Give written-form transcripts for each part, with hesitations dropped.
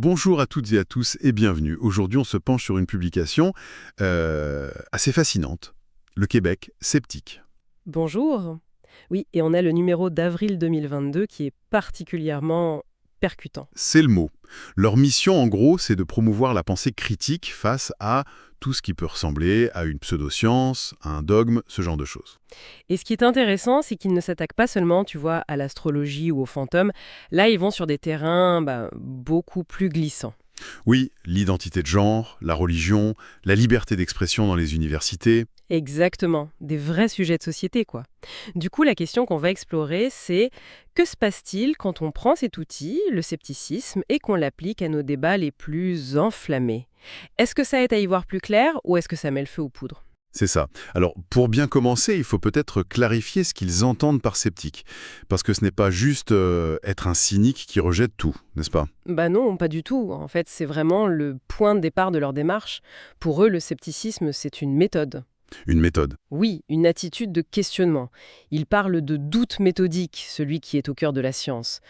Bonjour à toutes et à tous et bienvenue. Aujourd'hui, on se penche sur une publication assez fascinante. Le Québec sceptique. Bonjour. Oui, et on a le numéro d'avril 2022 qui est particulièrement percutant. C'est le mot. Leur mission, en gros, c'est de promouvoir la pensée critique face à tout ce qui peut ressembler à une pseudo-science, à un dogme, ce genre de choses. Et ce qui est intéressant, c'est qu'ils ne s'attaquent pas seulement, tu vois, à l'astrologie ou aux fantômes. Là, ils vont sur des terrains beaucoup plus glissants. Oui, l'identité de genre, la religion, la liberté d'expression dans les universités. Exactement, des vrais sujets de société, quoi. Du coup, la question qu'on va explorer, c'est que se passe-t-il quand on prend cet outil, le scepticisme, et qu'on l'applique à nos débats les plus enflammés? Est-ce que ça aide à y voir plus clair ou est-ce que ça met le feu aux poudres? C'est ça. Alors, pour bien commencer, il faut peut-être clarifier ce qu'ils entendent par sceptique. Parce que ce n'est pas juste être un cynique qui rejette tout, n'est-ce pas? Bah non, pas du tout. En fait, c'est vraiment le point de départ de leur démarche. Pour eux, le scepticisme, c'est une méthode. Une méthode. Oui, une attitude de questionnement. Ils parlent de doute méthodique, celui qui est au cœur de la science.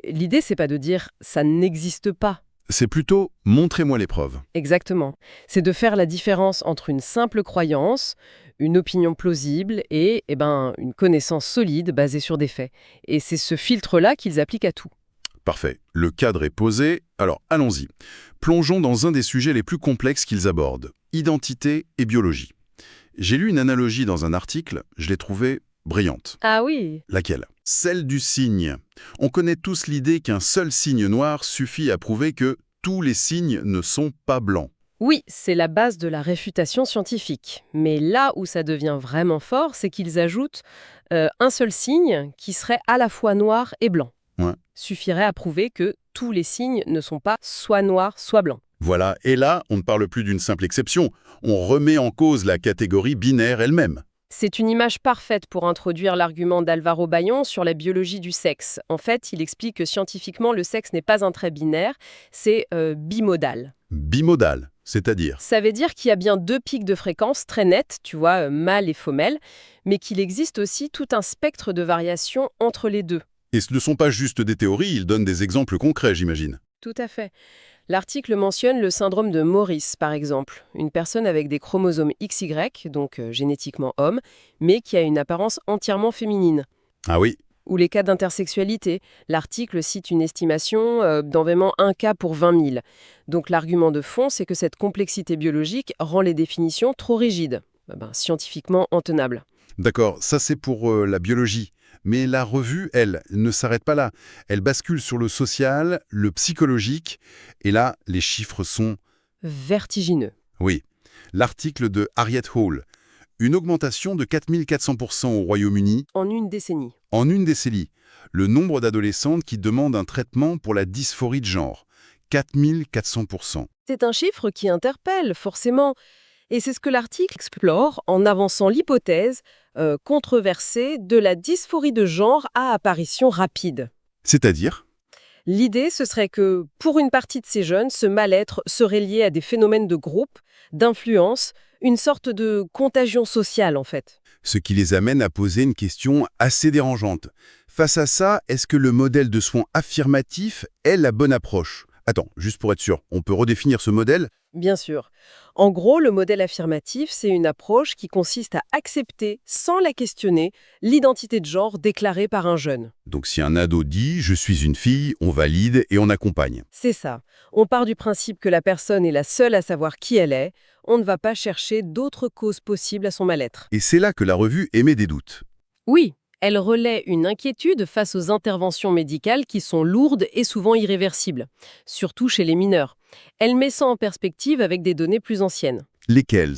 L'idée, c'est pas de dire ça n'existe pas. C'est plutôt « montrez-moi les preuves ». Exactement. C'est de faire la différence entre une simple croyance, une opinion plausible et une connaissance solide basée sur des faits. Et c'est ce filtre-là qu'ils appliquent à tout. Parfait. Le cadre est posé. Alors, allons-y. Plongeons dans un des sujets les plus complexes qu'ils abordent. Identité et biologie. J'ai lu une analogie dans un article, je l'ai trouvée brillante. Ah oui. Laquelle? Celle du signe. On connaît tous l'idée qu'un seul signe noir suffit à prouver que tous les signes ne sont pas blancs. Oui, c'est la base de la réfutation scientifique. Mais là où ça devient vraiment fort, c'est qu'ils ajoutent un seul signe qui serait à la fois noir et blanc. Ouais. Suffirait à prouver que tous les signes ne sont pas soit noirs, soit blancs. Voilà, et là, on ne parle plus d'une simple exception. On remet en cause la catégorie binaire elle-même. C'est une image parfaite pour introduire l'argument d'Alvaro Bayon sur la biologie du sexe. En fait, il explique que scientifiquement, le sexe n'est pas un trait binaire, c'est bimodal. Bimodal, c'est-à-dire? Ça veut dire qu'il y a bien deux pics de fréquence très nets, tu vois, mâle et femelle, mais qu'il existe aussi tout un spectre de variations entre les deux. Et ce ne sont pas juste des théories, ils donnent des exemples concrets, j'imagine. Tout à fait. L'article mentionne le syndrome de Morris, par exemple, une personne avec des chromosomes XY, donc génétiquement homme, mais qui a une apparence entièrement féminine. Ah oui, Ou les cas d'intersexualité. L'article cite une estimation d'environ 1 cas pour 20 000. Donc l'argument de fond, c'est que cette complexité biologique rend les définitions trop rigides, scientifiquement intenables. d'accord, ça c'est pour la biologie. Mais la revue, elle, ne s'arrête pas là. Elle bascule sur le social, le psychologique, et là, les chiffres sont... Vertigineux. Oui, l'article de Harriet Hall. Une augmentation de 4400% au Royaume-Uni En une décennie. en une décennie. Le nombre d'adolescentes qui demandent un traitement pour la dysphorie de genre. 4400%. C'est un chiffre qui interpelle, forcément. Et c'est ce que l'article explore en avançant l'hypothèse controversée de la dysphorie de genre à apparition rapide. C'est-à-dire? L'idée, ce serait que, pour une partie de ces jeunes, ce mal-être serait lié à des phénomènes de groupe, d'influence, une sorte de contagion sociale, en fait. Ce qui les amène à poser une question assez dérangeante. Face à ça, est-ce que le modèle de soins affirmatif est la bonne approche? Attends, juste pour être sûr, on peut redéfinir ce modèle? Bien sûr. En gros, le modèle affirmatif, c'est une approche qui consiste à accepter, sans la questionner, l'identité de genre déclarée par un jeune. Donc si un ado dit « je suis une fille », on valide et on accompagne. C'est ça. On part du principe que la personne est la seule à savoir qui elle est. On ne va pas chercher d'autres causes possibles à son mal-être. Et c'est là que la revue émet des doutes. Oui, elle relaie une inquiétude face aux interventions médicales qui sont lourdes et souvent irréversibles, surtout chez les mineurs. Elle met ça en perspective avec des données plus anciennes. Lesquels?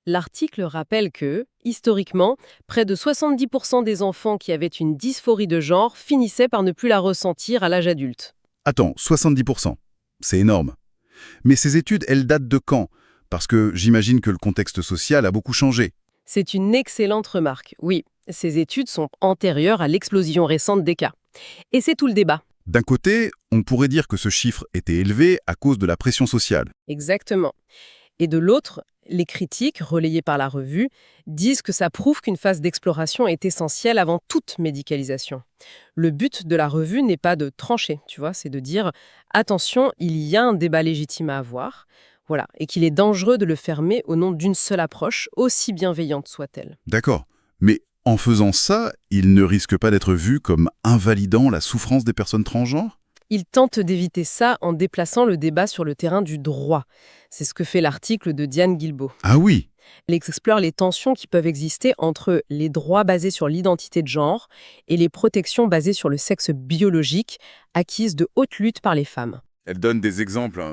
L'article rappelle que, historiquement, près de 70% des enfants qui avaient une dysphorie de genre finissaient par ne plus la ressentir à l'âge adulte. Attends, 70%. C'est énorme. Mais ces études, elles datent de quand? Parce que j'imagine que le contexte social a beaucoup changé. C'est une excellente remarque. Oui, ces études sont antérieures à l'explosion récente des cas. Et c'est tout le débat. D'un côté, on pourrait dire que ce chiffre était élevé à cause de la pression sociale. Exactement. Et de l'autre, Les critiques, relayées par la revue, disent que ça prouve qu'une phase d'exploration est essentielle avant toute médicalisation. Le but de la revue n'est pas de trancher, tu vois, c'est de dire « attention, il y a un débat légitime à avoir », voilà, et qu'il est dangereux de le fermer au nom d'une seule approche, aussi bienveillante soit-elle. D'accord. Mais en faisant ça, il ne risque pas d'être vu comme invalidant la souffrance des personnes transgenres? Il tente d'éviter ça en déplaçant le débat sur le terrain du droit. C'est ce que fait l'article de Diane Guilbeault. Ah oui. Elle explore les tensions qui peuvent exister entre les droits basés sur l'identité de genre et les protections basées sur le sexe biologique, acquises de haute lutte par les femmes. Elle donne des exemples,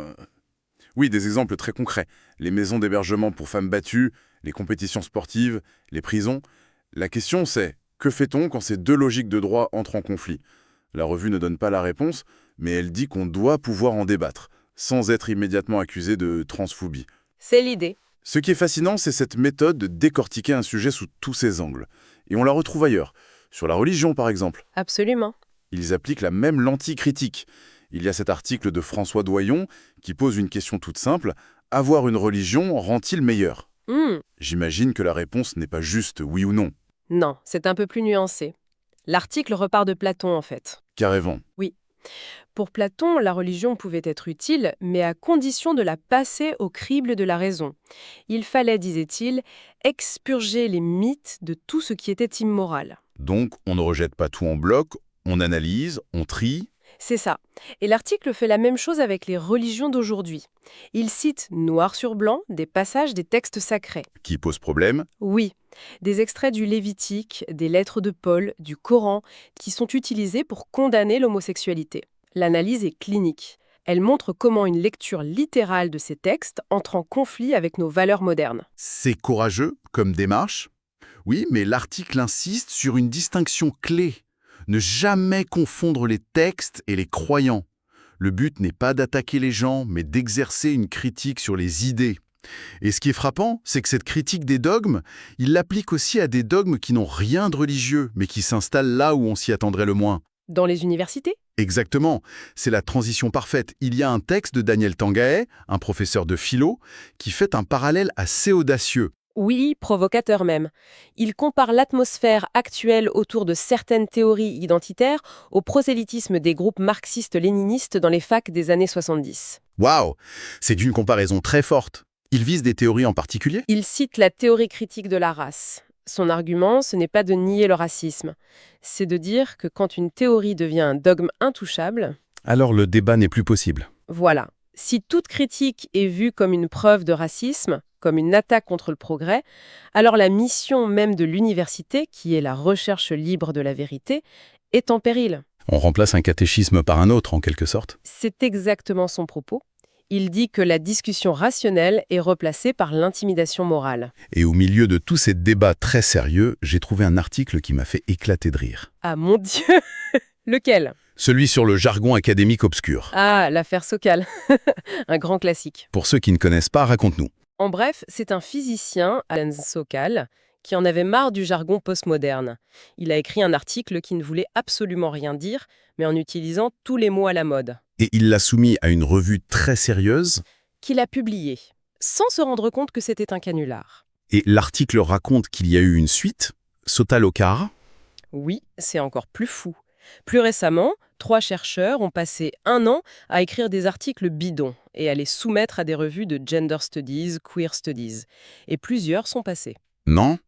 oui, des exemples très concrets. Les maisons d'hébergement pour femmes battues, les compétitions sportives, les prisons. La question c'est, que fait-on quand ces deux logiques de droit entrent en conflit? La revue ne donne pas la réponse, mais elle dit qu'on doit pouvoir en débattre, sans être immédiatement accusé de transphobie. C'est l'idée. Ce qui est fascinant, c'est cette méthode de décortiquer un sujet sous tous ses angles. Et on la retrouve ailleurs, sur la religion par exemple. Absolument. Ils appliquent la même lentille critique. Il y a cet article de François Doyon qui pose une question toute simple. Avoir une religion rend-il meilleur? J'imagine que la réponse n'est pas juste oui ou non. Non, c'est un peu plus nuancé. L'article repart de Platon en fait. Carrément. Pour Platon, la religion pouvait être utile, mais à condition de la passer au crible de la raison. Il fallait, disait-il, expurger les mythes de tout ce qui était immoral. Donc, on ne rejette pas tout en bloc, on analyse, on trie. C'est ça. Et l'article fait la même chose avec les religions d'aujourd'hui. Il cite noir sur blanc des passages des textes sacrés. Qui pose problème? Oui, des extraits du Lévitique, des lettres de Paul, du Coran, qui sont utilisés pour condamner l'homosexualité. L'analyse est clinique. Elle montre comment une lecture littérale de ces textes entre en conflit avec nos valeurs modernes. C'est courageux comme démarche. Oui, mais l'article insiste sur une distinction clé. Ne jamais confondre les textes et les croyants. Le but n'est pas d'attaquer les gens, mais d'exercer une critique sur les idées. Et ce qui est frappant, c'est que cette critique des dogmes, il l'applique aussi à des dogmes qui n'ont rien de religieux, mais qui s'installent là où on s'y attendrait le moins. Dans les universités ? Exactement, c'est la transition parfaite. Il y a un texte de Daniel Tangaet, un professeur de philo, qui fait un parallèle assez audacieux. Oui, provocateur même. Il compare l'atmosphère actuelle autour de certaines théories identitaires au prosélytisme des groupes marxistes-léninistes dans les facs des années 70. Waouh, c'est d'une comparaison très forte. Il vise des théories en particulier? Il cite la théorie critique de la race. Son argument, ce n'est pas de nier le racisme. C'est de dire que quand une théorie devient un dogme intouchable, Alors le débat n'est plus possible. voilà. Si toute critique est vue comme une preuve de racisme, comme une attaque contre le progrès, alors la mission même de l'université, qui est la recherche libre de la vérité, est en péril. On remplace un catéchisme par un autre, en quelque sorte. C'est exactement son propos. Il dit que la discussion rationnelle est replacée par l'intimidation morale. Et au milieu de tous ces débats très sérieux, j'ai trouvé un article qui m'a fait éclater de rire. Ah mon Dieu! Lequel? Celui sur le jargon académique obscur. Ah, l'affaire Sokal. Un grand classique. Pour ceux qui ne connaissent pas, raconte-nous. En bref, c'est un physicien, Alan Sokal, qui en avait marre du jargon postmoderne. Il a écrit un article qui ne voulait absolument rien dire, mais en utilisant tous les mots à la mode. Et il l'a soumis à une revue très sérieuse. Qu'il a publié, sans se rendre compte que c'était un canular. Et l'article raconte qu'il y a eu une suite, Sota Lokar. Oui, c'est encore plus fou. Plus récemment, 3 chercheurs ont passé 1 an à écrire des articles bidons et à les soumettre à des revues de gender studies, queer studies. Et plusieurs sont passés. Non?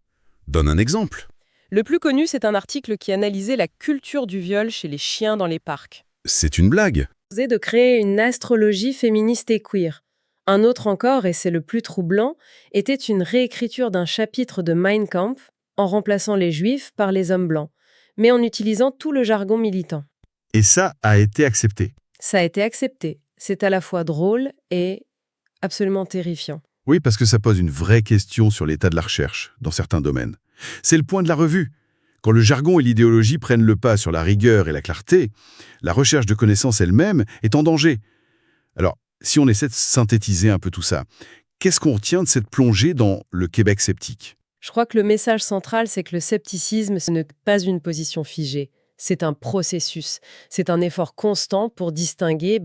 Donne un exemple. Le plus connu, c'est un article qui analysait la culture du viol chez les chiens dans les parcs. C'est une blague. De créer une astrologie féministe et queer. Un autre encore, et c'est le plus troublant, était une réécriture d'un chapitre de Mein Kampf en remplaçant les juifs par les hommes blancs, mais en utilisant tout le jargon militant. Et ça a été accepté. Ça a été accepté. C'est à la fois drôle et absolument terrifiant. Oui, parce que ça pose une vraie question sur l'état de la recherche, dans certains domaines. C'est le point de la revue. Quand le jargon et l'idéologie prennent le pas sur la rigueur et la clarté, la recherche de connaissances elle-même est en danger. Alors, si on essaie de synthétiser un peu tout ça, qu'est-ce qu'on retient de cette plongée dans le Québec sceptique? Je crois que le message central, c'est que le scepticisme, ce n'est pas une position figée. C'est un processus. C'est un effort constant pour distinguer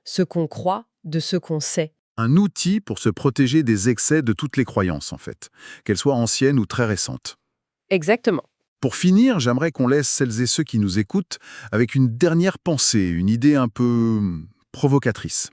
ce qu'on croit de ce qu'on sait. Un outil pour se protéger des excès de toutes les croyances, en fait, qu'elles soient anciennes ou très récentes. Exactement. Pour finir, j'aimerais qu'on laisse celles et ceux qui nous écoutent avec une dernière pensée, une idée un peu provocatrice.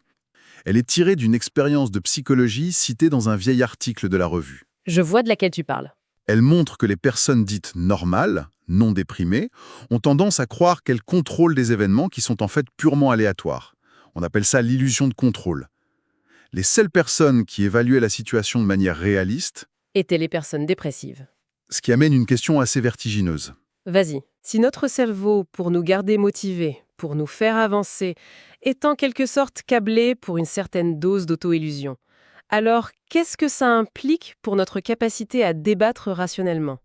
Elle est tirée d'une expérience de psychologie citée dans un vieil article de la revue. Je vois de laquelle tu parles. Elle montre que les personnes dites normales, non déprimées, ont tendance à croire qu'elles contrôlent des événements qui sont en fait purement aléatoires. On appelle ça l'illusion de contrôle. Les seules personnes qui évaluaient la situation de manière réaliste, Étaient les personnes dépressives. ce qui amène une question assez vertigineuse. Vas-y. Si notre cerveau, pour nous garder motivés, pour nous faire avancer, est en quelque sorte câblé pour une certaine dose d'auto-illusion, alors qu'est-ce que ça implique pour notre capacité à débattre rationnellement?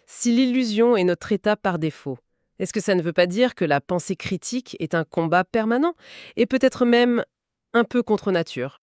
Si l'illusion est notre état par défaut, est-ce que ça ne veut pas dire que la pensée critique est un combat permanent et peut-être même un peu contre nature?